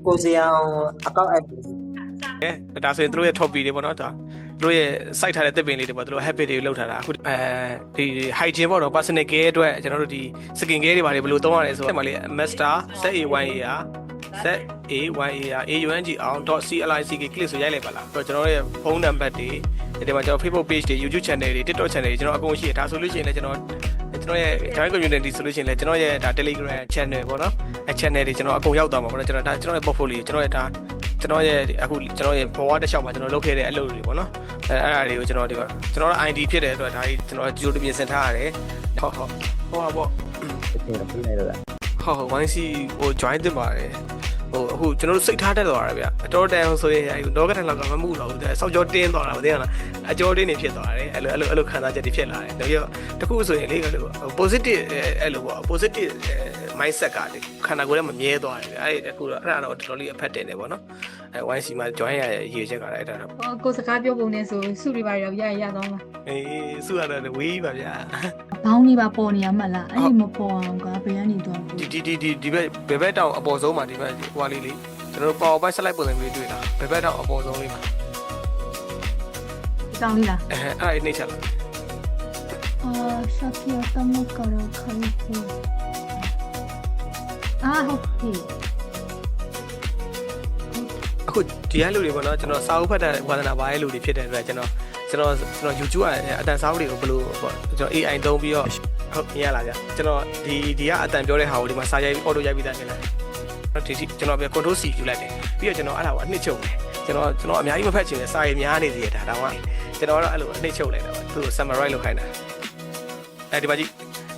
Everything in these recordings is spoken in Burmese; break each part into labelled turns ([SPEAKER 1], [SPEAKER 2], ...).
[SPEAKER 1] ကိုစီအောင်အကောက်အပ်
[SPEAKER 2] ဒါဆိုရင်တို့ရဲ့ topic တွေပေါ့နော်ဒါတို့ရဲ့ site ထားတဲ့သစ်ပင်လေးတွေပေါ့တို့ habit တွေလောက်ထားတာအခုဒီ hygiene ပေါ့နော် personal care အတွက်ကျွန်တော်တို့ဒီ skin care တွေဘာတွေဘယ်လိုသုံးရလဲဆိုတော့ဒီမှာလေး master ZAYA AUNG.CLICK click ဆိုရိုက်လိုက်ပါလားဆိုတော့ကျွန်တော်ရဲ့ဖုန်းနံပါတ်တွေဒီမှာကျွန်တော် Facebook page တွေ YouTube channel တွေ TikTok channel တွေကျွန်တော်အကုန်ရှိတယ်ဒါဆိုလို့ရှိရင်လည်းကျွန်တော်ရဲ့ join community ဆိုလို့ရှိရင်လည်းကျွန်တော်ရဲ့ဒါ Telegram channel ပေါ့နော်အဲ channel တွေကျွန်တော်အကုန်ရောက်သွားမှာပေါ့နော်ကျွန်တော်ရဲ့ portfolio ကျွန်တော်ရဲ့အခုကျွန်တော်ရဲ့ဘဝတစ်လျှောက်မှာကျွန်တော်လုပ်ခဲ့တဲ့အလုပ်တွေပေါ့နော်အဲ့ဒါတွေကိုကျွန်တော်ဒီကကျွန်တော် ID ဖြစ်တဲ့အတွက်ဒါကြီးကျွန်တော်ကြိုးတပြင်ဆင်ထားရတယ်ဟုတ်ပါပေါ့ဟုတ် YC ဟို join တင်ပါတယ်ဟိုအခုကျွန်တော်တို့စိတ်ထားတက်သွားတာဗျအတော်တန်ဆိုရင်တော့ကတန်လောက်ကမမှုတော့ဘူးစောက်ကြောတင်းသွားတာမသိရလားအကျော်တင်းနေဖြစ်သွားတယ်အဲ့လိုခံစားချက်တွေဖြစ်လာတယ်ဒါပြီးတော့တခုဆိုရင်လေကလို့ positive အဲ့လိုပေါ့ positive mindset ကခန္ဓာကိုယ်ထဲမှာမြဲသွားတယ်အဲ့အခုတော့အဲ့ဒါတော့တော်တော်လေးအဖက်တင်တယ်ပေါ့နော်အဲ့ YC မှာ join ရရဲ့ရည်ချက်ကအဲ့ဒါတော့
[SPEAKER 3] ကိုစကားပြောပုံနဲ့ဆိုစုတွေပါရောရတော့လား
[SPEAKER 2] အေးစုရတယ်ဝေးပါဗျာ
[SPEAKER 3] ဘောင်းနေပါပေါ်နေရမှလားအဲ့ဒီမပေါ်အောင်ကဘယ်ကနေတော့
[SPEAKER 2] ဒီဘက်တောင်အပေါ်ဆုံးမှာဒီဘက်ဟွာလေးလေးကျွန်တော်တို့ power point slide ပုံစံမျိုးတွေ့တာဘက်တောင်အပေါ်ဆုံးလေးမှာ
[SPEAKER 3] ဒီကောင်းလေးလား
[SPEAKER 2] အဲ့နှိမ့်ချက်လား
[SPEAKER 3] ရှာဖီအတမကတော့ခိုင်းဖို့ဟုတ်ပြီ
[SPEAKER 2] အခုဒီကလူတွေပေါ့နော်ကျွန်တော်စာအုပ်ဖတ်တဲ့ဝါသနာပါရဲ့လူတွေဖြစ်တဲ့အတွက်ကျွန်တော် YouTube ကအတန်စာအုပ်တွေကိုဘယ်လိုပေါ့ကျွန်တော် AI သုံးပြီးတော့ဟုတ်မြင်ရလားဗျကျွန်တော်ဒီကအတန်ပြောတဲ့ဟာကိုဒီမှာစာရိုက် auto ရိုက်ပြီးသားဖြစ်လာတယ်ကျွန်တော်ပြန် control C ယူလိုက်တယ်ပြီးတော့ကျွန်တော်အဲ့ဒါကိုအနှစ်ချုပ်တယ်ကျွန်တော်အများကြီးမဖတ်ချင်တဲ့စာရေးများနေသေးတယ်ဒါမှကျွန်တော်ကတော့အဲ့လိုအနှစ်ချုပ်လိုက်တာပါသူ့ကို summarize လုပ်ခိုင်းတာဒီမှာကြည့်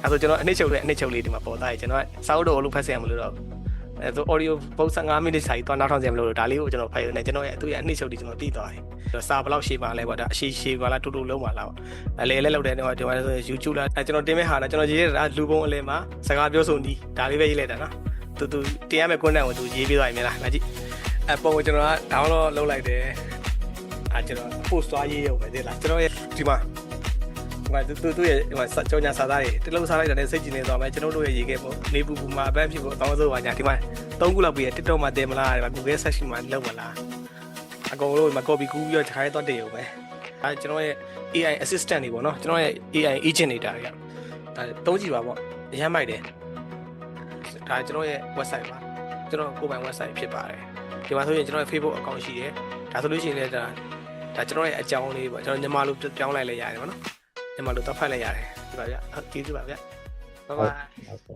[SPEAKER 2] အဲ့ဆိုကျွန်တော်အနှစ်ချုပ်လေးဒီမှာပေါ်သားရကျွန်တော်စာအုပ်တော့လို့ဖတ်ဆရာမလို့တော့အဲ့ဆို audio ပုံ15မိနစ်စာကြီးတော့နောက်ထောင်စရာမလိုတော့ဒါလေးကိုကျွန်တော်ဖတ်ရနေကျွန်တော်ရဲ့သူ့ရဲ့အနှစ်ချုပ်တွေကျွန်တော်သိသွားတယ်စာဘယ်လောက်ရှည်ပါလဲပေါ့ဒါအရှည်ပါလားတူတူလုံးပါလားပေါ့အလဲလောက်တယ်ဒီမှာဆို YouTube လားကျွန်တော်တင်မဲ့ဟာလားကျွန်တော်ရေးရတာလူပုံအလဲမှာစကားပြောဆိုနီးဒါလေးပဲရေးလိုက်တာနော်သူတင်ရမယ့် content ကိုသူရေးပြသွားပြီမလားငါကြည့်အပုံကိုကျွန်တော်က download လုပ်လိုက်တယ်ကျွန်တော် post သွားရေးရုံပဲသိလားကျွန်တော်ရဲ့ဒီမှာသူ့ရဲ့ကြောညာစာသားတွေတလုံးစားလိုက်တဲ့စိတ်ကြည်နေသွားမယ်ကျွန်တော်တို့ရဲ့ရေးခဲ့ပေါ့နေပူပူမှာအပန်းဖြစ်ဖို့အကောင်းဆုံးပါညာဒီမှာ3ခုလောက်ပြီး TikTok မှာတင်မလားဒီမှာ Google search မှာလုပ်မလားအကုန်လုံးဒီမှာ copy ကူးပြီးတော့ခြားရတော့တင်ရုံပဲကျွန်တော်ရဲ့ AI assistant တွေပေါ့နော်ကျွန်တော်ရဲ့ AI agent တွေဒါတွေကသုံးကြည့်ပါပေါ့အရင်မိုက်တယ်ဒါကျွန်တော်ရဲ့ website ပါကျွန်တော်ကိုယ်ပိုင် website ဖြစ်ပါတယ်ဒီမှာဆိုရင်ကျွန်တော်ရဲ့ Facebook account ရှိတယ်ဒါဆိုလို့ရှိရင်လည်းဒါကျွန်တော်ရဲ့အကြောင်းလေးပေါ့ကျွန်တော်ညီမလိုပြောင်းလိုက်လဲရတယ်ပေါ့နော်ညီမလိုတော့ဖတ်လိုက်ရတယ်ဒီပါဗျကျေးဇူးပါဗျဘိုင်ဘိုင်